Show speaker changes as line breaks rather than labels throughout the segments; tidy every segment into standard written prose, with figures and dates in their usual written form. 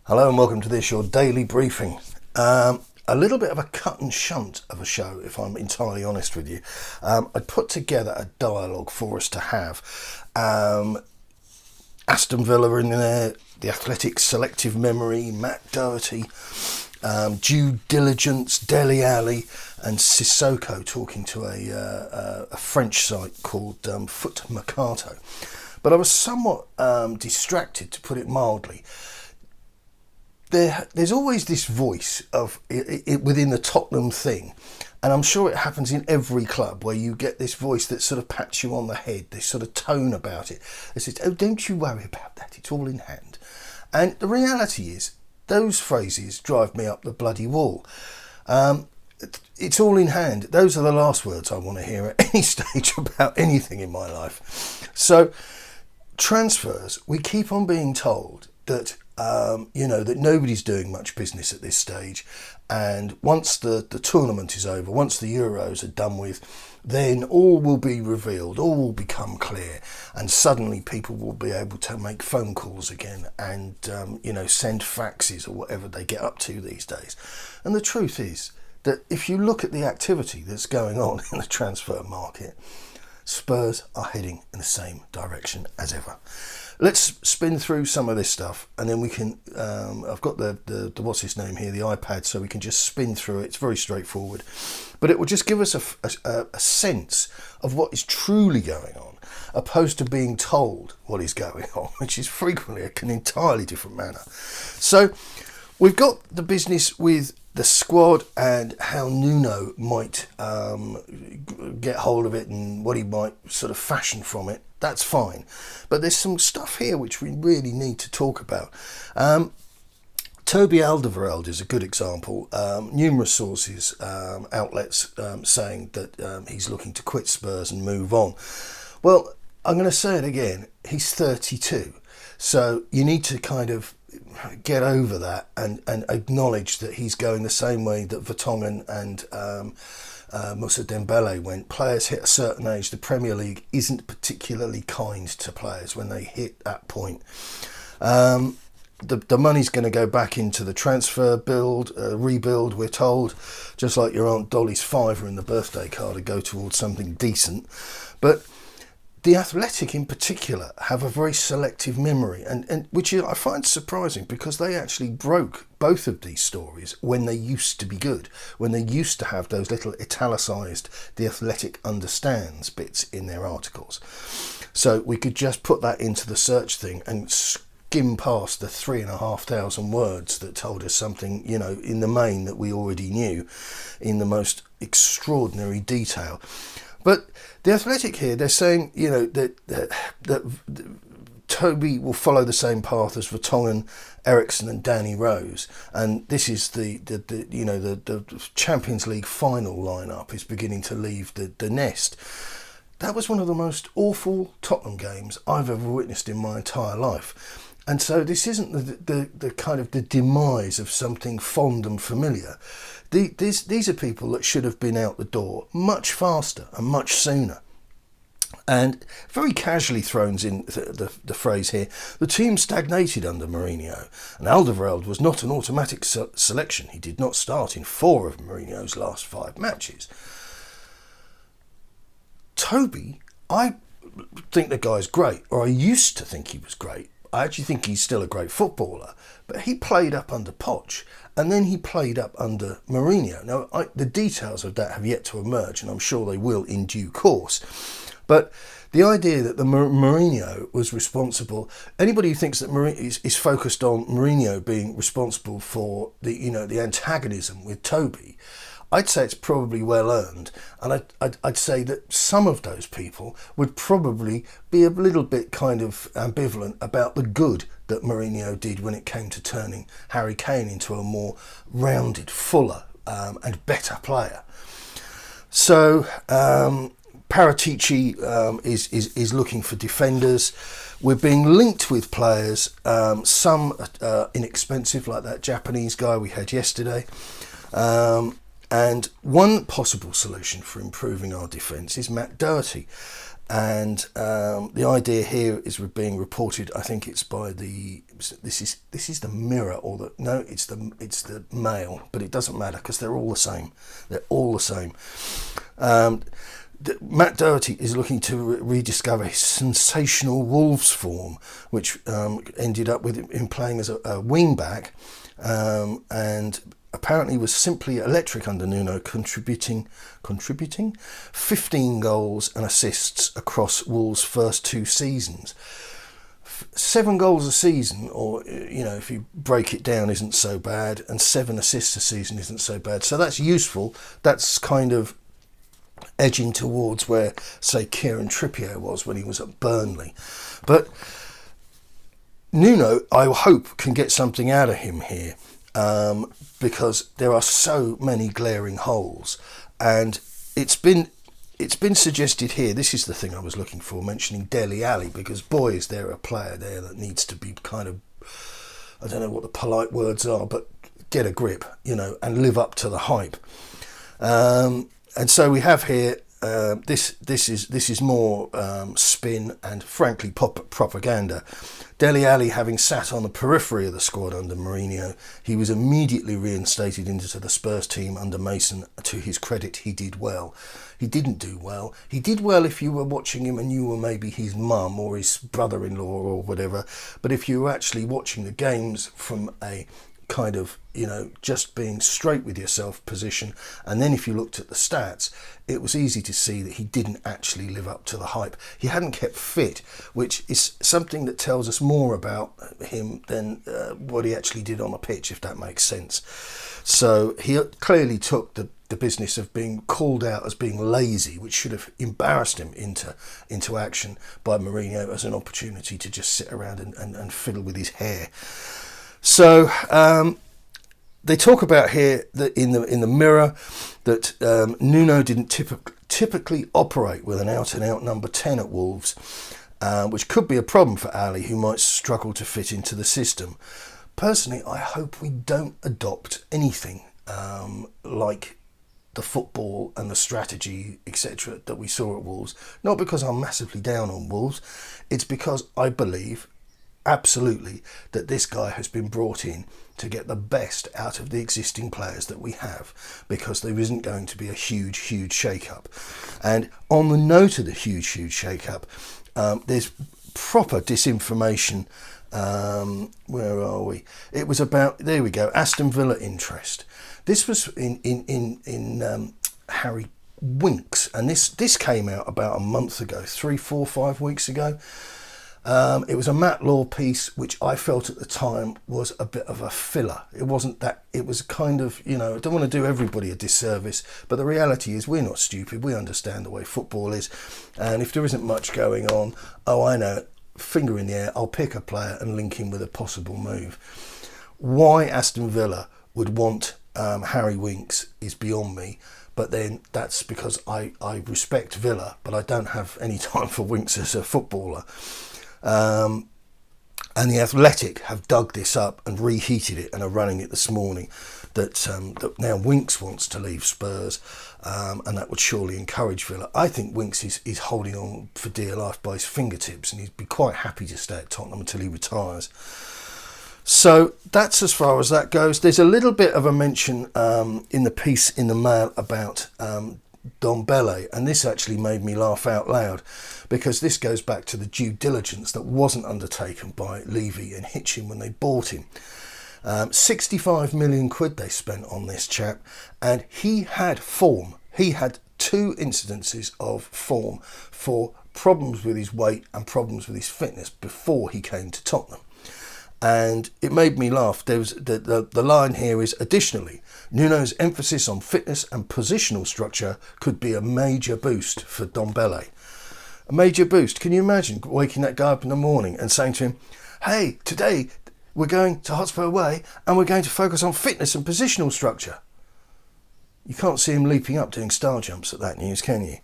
Hello and welcome to this, your daily briefing. A little bit of a cut and shunt of a show, if I'm entirely honest with you. I put together a dialogue for us to have. Aston Villa in there, the Athletic selective memory, Matt Doherty, due diligence, Dele Alli, and Sissoko talking to a French site called Foot Mercato. But I was somewhat distracted, to put it mildly. There's always this voice of it within the Tottenham thing, and I'm sure it happens in every club where you get this voice that sort of pats you on the head, this sort of tone about it that says, "Oh, don't you worry about that, it's all in hand." And the reality is, those phrases drive me up the bloody wall. It's all in hand. Those are the last words I want to hear at any stage about anything in my life. So, transfers, we keep on being told that that nobody's doing much business at this stage, and once the tournament is over, once the Euros are done with, then all will be revealed, all will become clear, and suddenly people will be able to make phone calls again and send faxes or whatever they get up to these days. And the truth is that if you look at the activity that's going on in the transfer market, Spurs are heading in the same direction as ever. Let's spin through some of this stuff, and then we can. I've got the what's his name here, the iPad, so we can just spin through it. It's very straightforward, but it will just give us a sense of what is truly going on, opposed to being told what is going on, which is frequently an entirely different manner. So we've got the business with the squad and how Nuno might get hold of it and what he might sort of fashion from it. That's fine. But there's some stuff here which we really need to talk about. Toby Alderweireld is a good example. Numerous sources, outlets saying that he's looking to quit Spurs and move on. Well, I'm going to say it again. He's 32. So you need to kind of get over that and acknowledge that he's going the same way that Vertonghen and Moussa Dembele went. Players hit a certain age. The Premier League isn't particularly kind to players when they hit that point. The money's going to go back into the transfer rebuild, we're told, just like your Aunt Dolly's fiver in the birthday card to go towards something decent. But the Athletic in particular have a very selective memory, and which I find surprising, because they actually broke both of these stories when they used to be good, when they used to have those little italicised "The Athletic understands" bits in their articles. So we could just put that into the search thing and skim past the 3,500 words that told us something, in the main that we already knew in the most extraordinary detail. But the Athletic here, they're saying, that Toby will follow the same path as Vertonghen, Eriksen, and Danny Rose, and this is the Champions League final lineup is beginning to leave the nest. That was one of the most awful Tottenham games I've ever witnessed in my entire life. And so this isn't the kind of the demise of something fond and familiar. These are people that should have been out the door much faster and much sooner. And very casually throws in the phrase here, the team stagnated under Mourinho, and Alderweireld was not an automatic selection. He did not start in 4 of Mourinho's last 5 matches. Toby, I think the guy's great, or I used to think he was great. I actually think he's still a great footballer, but he played up under Poch, and then he played up under Mourinho. Now, the details of that have yet to emerge, and I'm sure they will in due course. But the idea that the Mourinho was responsible, anybody who thinks that Mourinho is focused on Mourinho being responsible for the antagonism with Toby, I'd say it's probably well earned, and I'd say that some of those people would probably be a little bit kind of ambivalent about the good that Mourinho did when it came to turning Harry Kane into a more rounded, fuller and better player. So Paratici is looking for defenders. We're being linked with players, some inexpensive, like that Japanese guy we had yesterday. And one possible solution for improving our defence is Matt Doherty. And the idea here is being reported. I think it's by this is the Mirror, or it's the Mail, but it doesn't matter because they're all the same. They're all the same. Matt Doherty is looking to rediscover his sensational Wolves form, which ended up with him playing as a wing back, and apparently was simply electric under Nuno, contributing 15 goals and assists across Wolves' first 2 seasons. 7 goals a season, or if you break it down, isn't so bad, and 7 assists a season isn't so bad. So that's useful. That's kind of edging towards where, say, Kieran Trippier was when he was at Burnley. But Nuno, I hope, can get something out of him here, because there are so many glaring holes. And it's been suggested here, this is the thing I was looking for, mentioning Dele Alli, because boy, is there a player there that needs to be kind of, I don't know what the polite words are, but get a grip, and live up to the hype. And so we have here, this is more spin and frankly propaganda. Dele Alli, having sat on the periphery of the squad under Mourinho, he was immediately reinstated into the Spurs team under Mason. To his credit, he did well. He didn't do well. He did well if you were watching him and you were maybe his mum or his brother-in-law or whatever. But if you were actually watching the games from a kind of, just being straight with yourself position, and then if you looked at the stats, it was easy to see that he didn't actually live up to the hype. He hadn't kept fit, which is something that tells us more about him than what he actually did on the pitch, if that makes sense. So he clearly took the business of being called out as being lazy, which should have embarrassed him into action by Mourinho, as an opportunity to just sit around and fiddle with his hair. So they talk about here that in the Mirror that Nuno didn't typically operate with an out-and-out number 10 at Wolves, which could be a problem for Ali, who might struggle to fit into the system. Personally, I hope we don't adopt anything like the football and the strategy, etc., that we saw at Wolves. Not because I'm massively down on Wolves, it's because I believe absolutely that this guy has been brought in to get the best out of the existing players that we have, because there isn't going to be a huge shake-up. And on the note of the huge shake-up, there's proper disinformation. Where are we? It was about, there we go, Aston Villa interest. This was in Harry Winks, and this came out about a month ago, 3, 4, 5 weeks ago. It was a Matt Law piece, which I felt at the time was a bit of a filler. It wasn't that, it was kind of, I don't want to do everybody a disservice, but the reality is we're not stupid. We understand the way football is. And if there isn't much going on, I know, finger in the air, I'll pick a player and link him with a possible move. Why Aston Villa would want Harry Winks is beyond me. But then that's because I respect Villa, but I don't have any time for Winks as a footballer. And the Athletic have dug this up and reheated it and are running it this morning, that now Winks wants to leave Spurs, and that would surely encourage Villa. I think Winks is holding on for dear life by his fingertips, and he'd be quite happy to stay at Tottenham until he retires. So that's as far as that goes. There's a little bit of a mention in the piece in the Mail about Ndombele, and this actually made me laugh out loud, because this goes back to the due diligence that wasn't undertaken by Levy and Hitchin when they bought him. 65 million quid they spent on this chap, and he had form. He had 2 incidences of form for problems with his weight and problems with his fitness before he came to Tottenham. And it made me laugh. There was the line here is, additionally, Nuno's emphasis on fitness and positional structure could be a major boost for Ndombele. A major boost. Can you imagine waking that guy up in the morning and saying to him, hey, today we're going to Hotspur Way and we're going to focus on fitness and positional structure. You can't see him leaping up doing star jumps at that news, can you?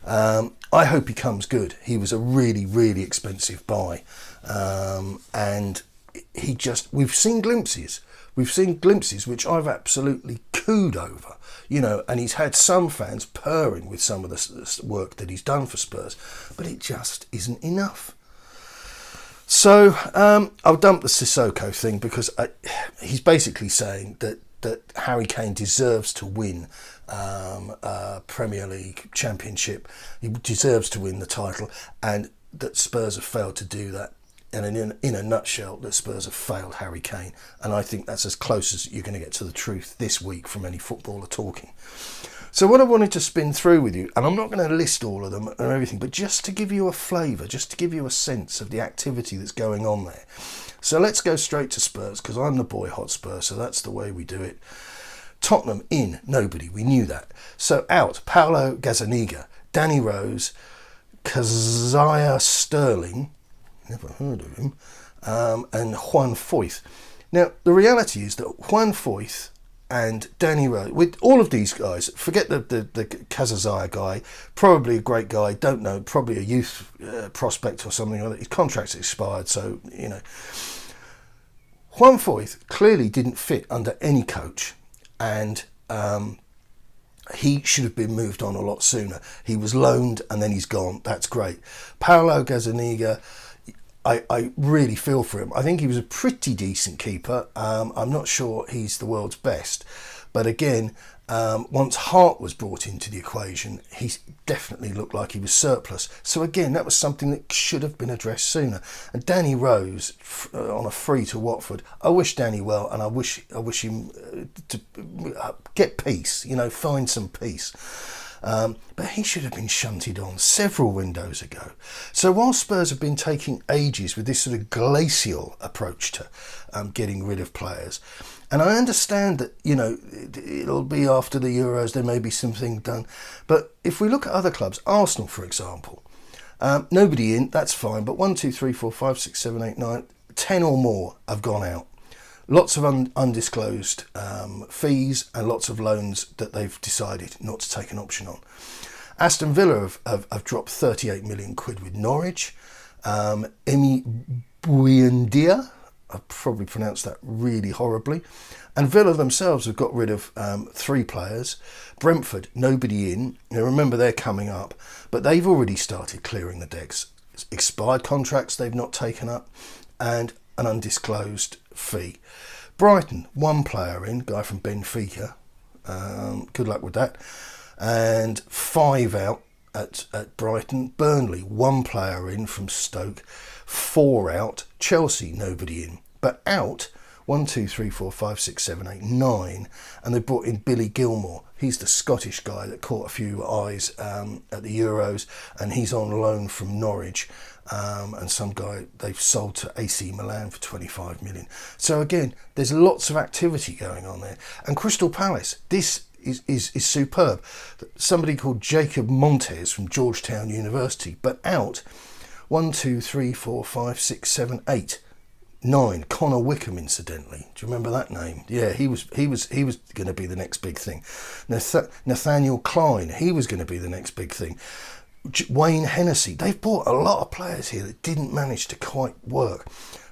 I hope he comes good. He was a really expensive buy. And we've seen glimpses which I've absolutely cooed over, you know, and he's had some fans purring with some of the work that he's done for Spurs, but it just isn't enough. So I'll dump the Sissoko thing because he's basically saying that Harry Kane deserves to win Premier League Championship. He deserves to win the title, and that Spurs have failed to do that. And in a nutshell, that Spurs have failed Harry Kane. And I think that's as close as you're going to get to the truth this week from any footballer talking. So what I wanted to spin through with you, and I'm not going to list all of them and everything, but just to give you a flavour, just to give you a sense of the activity that's going on there. So let's go straight to Spurs, because I'm the boy Hotspur, so that's the way we do it. Tottenham in, nobody, we knew that. So out, Paulo Gazzaniga, Danny Rose, Kazaya Sterling, never heard of him, and Juan Foyth. Now, the reality is that Juan Foyth and Danny Rose, with all of these guys, forget the Kazazaya guy, probably a great guy, don't know, probably a youth prospect or something like that. His contract's expired, so, you know. Juan Foyth clearly didn't fit under any coach, and he should have been moved on a lot sooner. He was loaned and then he's gone. That's great. Paulo Gazzaniga, I really feel for him. I think he was a pretty decent keeper. I'm not sure he's the world's best. But again, once Hart was brought into the equation, he definitely looked like he was surplus. So again, that was something that should have been addressed sooner. And Danny Rose, on a free to Watford, I wish Danny well, and I wish him to get peace, you know, find some peace. But he should have been shunted on several windows ago. So while Spurs have been taking ages with this sort of glacial approach to getting rid of players, and I understand that, you know, it'll be after the Euros, there may be something done. But if we look at other clubs, Arsenal, for example, nobody in, that's fine. But 1, 2, 3, 4, 5, 6, 7, 8, 9, 10 or more have gone out. Lots of undisclosed fees and lots of loans that they've decided not to take an option on. Aston Villa have dropped 38 million quid with Norwich. Emi Buendia, I've probably pronounced that really horribly. And Villa themselves have got rid of 3 players. Brentford, nobody in. Now remember, they're coming up, but they've already started clearing the decks. Expired contracts they've not taken up, and an undisclosed fee. Brighton, 1 player in, guy from Benfica. Good luck with that. And 5 out at Brighton. Burnley, 1 player in from Stoke. 4 out. Chelsea, nobody in. But out, 1, 2, 3, 4, 5, 6, 7, 8, 9. And they brought in Billy Gilmore. He's the Scottish guy that caught a few eyes at the Euros, and he's on loan from Norwich. And some guy they've sold to AC Milan for 25 million. So again, there's lots of activity going on there. And Crystal Palace, this is superb. Somebody called Jacob Montes from Georgetown University, but out 1, 2, 3, 4, 5, 6, 7, 8, 9. Connor Wickham, incidentally. Do you remember that name? Yeah, he was going to be the next big thing. Nathaniel Klein, he was going to be the next big thing. Wayne Hennessy. They've bought a lot of players here that didn't manage to quite work.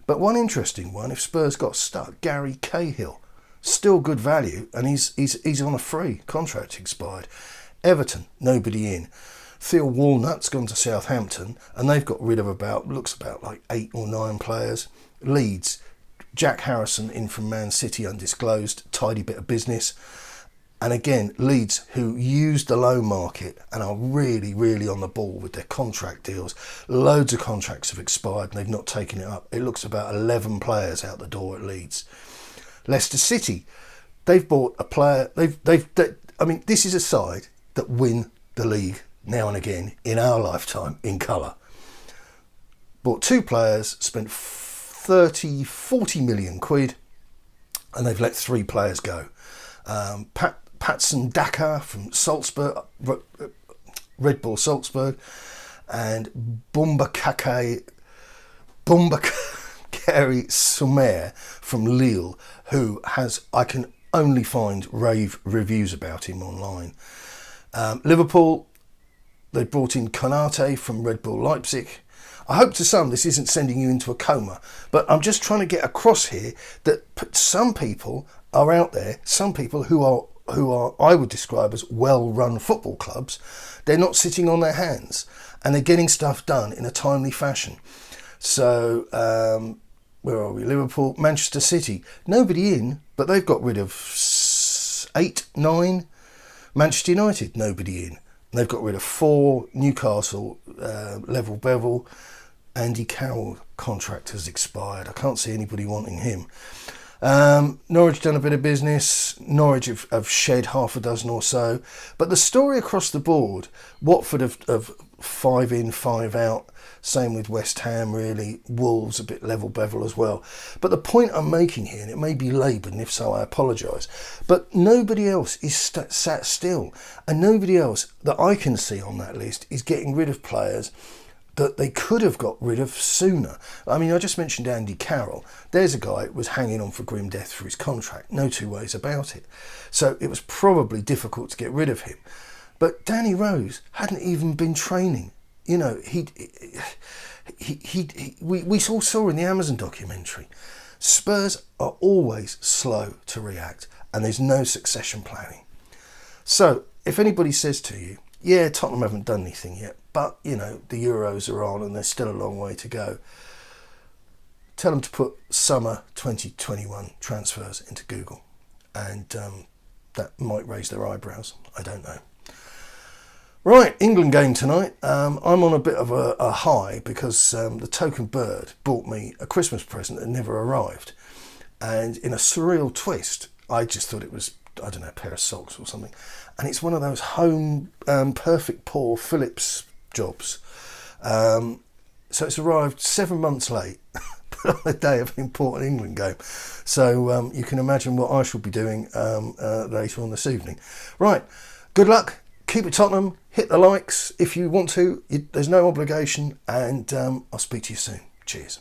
But one interesting one, if Spurs got stuck, Gary Cahill. Still good value, and he's on a free contract expired. Everton, nobody in. Theo Walnut's gone to Southampton, and they've got rid of about like 8 or 9 players. Leeds, Jack Harrison in from Man City, undisclosed, tidy bit of business. And again, Leeds, who used the loan market and are really, really on the ball with their contract deals. Loads of contracts have expired and they've not taken it up. It looks about 11 players out the door at Leeds. Leicester City, they've bought a player. I mean, this is a side that win the league now and again in our lifetime in colour. Bought 2 players, spent 40 million quid, and they've let 3 players go. Patson Daka from Salzburg, Red Bull Salzburg, and Bombakary Soumer from Lille, who I can only find rave reviews about him online. Liverpool, they brought in Konate from Red Bull Leipzig. I hope to some this isn't sending you into a coma, but I'm just trying to get across here that some people are out there, some people who are who are, I would describe as well-run football clubs, they're not sitting on their hands and they're getting stuff done in a timely fashion. So, where are we? Liverpool, Manchester City, nobody in, but they've got rid of 8, 9. Manchester United, nobody in. They've got rid of 4. Newcastle, level bevel. Andy Carroll contract has expired. I can't see anybody wanting him. Norwich done a bit of business. Norwich have shed half a dozen or so. But the story across the board, Watford have 5 in, 5 out. Same with West Ham, really. Wolves a bit level bevel as well. But the point I'm making here, and it may be laboured, and if so I apologise, but nobody else is sat still. And nobody else that I can see on that list is getting rid of players that they could have got rid of sooner. I mean, I just mentioned Andy Carroll. There's a guy who was hanging on for grim death for his contract. No two ways about it. So it was probably difficult to get rid of him. But Danny Rose hadn't even been training. You know, we all saw in the Amazon documentary, Spurs are always slow to react and there's no succession planning. So if anybody says to you, yeah, Tottenham haven't done anything yet, but, you know, the Euros are on and there's still a long way to go, tell them to put summer 2021 transfers into Google, and that might raise their eyebrows. I don't know. Right, England game tonight. I'm on a bit of a high because the token bird bought me a Christmas present that never arrived. And in a surreal twist, I just thought it was, I don't know, a pair of socks or something. And it's one of those home perfect pour Phillips jobs. So it's arrived 7 months late, but on the day of an important England game. So you can imagine what I shall be doing later on this evening. Right, good luck. Keep it Tottenham. Hit the likes if you want to. There's no obligation. And I'll speak to you soon. Cheers.